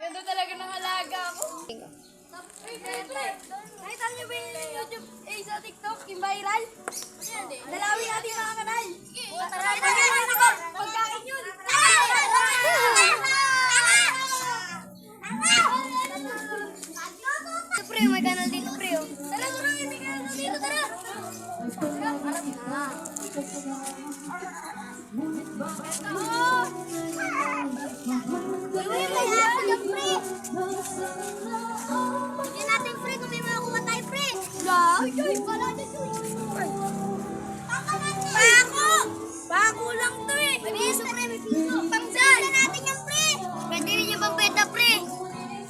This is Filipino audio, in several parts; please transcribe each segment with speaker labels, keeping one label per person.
Speaker 1: Ganda talaga ng alaga ko. Nakita niyo ba yung YouTube, sa TikTok, yung viral? Dalawin natin mga kanal. Pagkain yun. Pre, may kanal dito, pre. Tara, tara, may kanal dito, tara. Hindi natin pre kung may makuha tayo pre. Joy, pala na Joy. Pako! Pako lang to eh. May piso pre, may piso. Pangsan! Pwede natin yan pre. Pwede rin yung pampeta pre.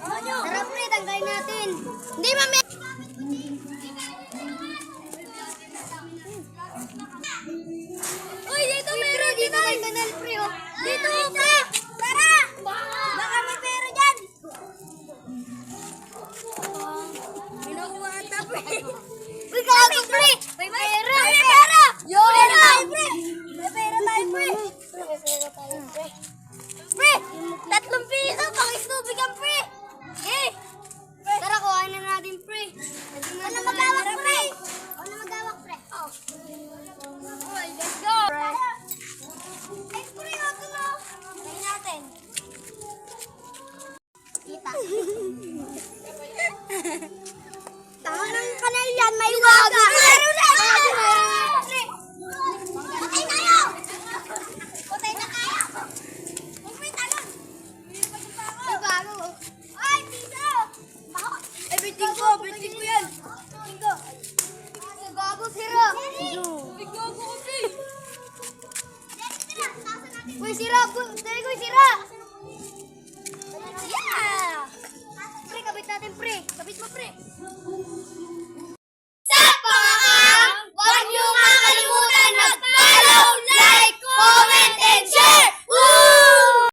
Speaker 1: Tara pre, tanggalin natin. Hindi mami. Uy, dito meron dito may kanal pre oh. Dito pre. Tara! Baka may pera dyan. Pinakuha ata pre. Uy, gago pre. May pera. May pera. Yo, may pera tayo pre. May pera tayo pre. May pera tayo pre. Pre, 3 piso. Pakistubig ang pre.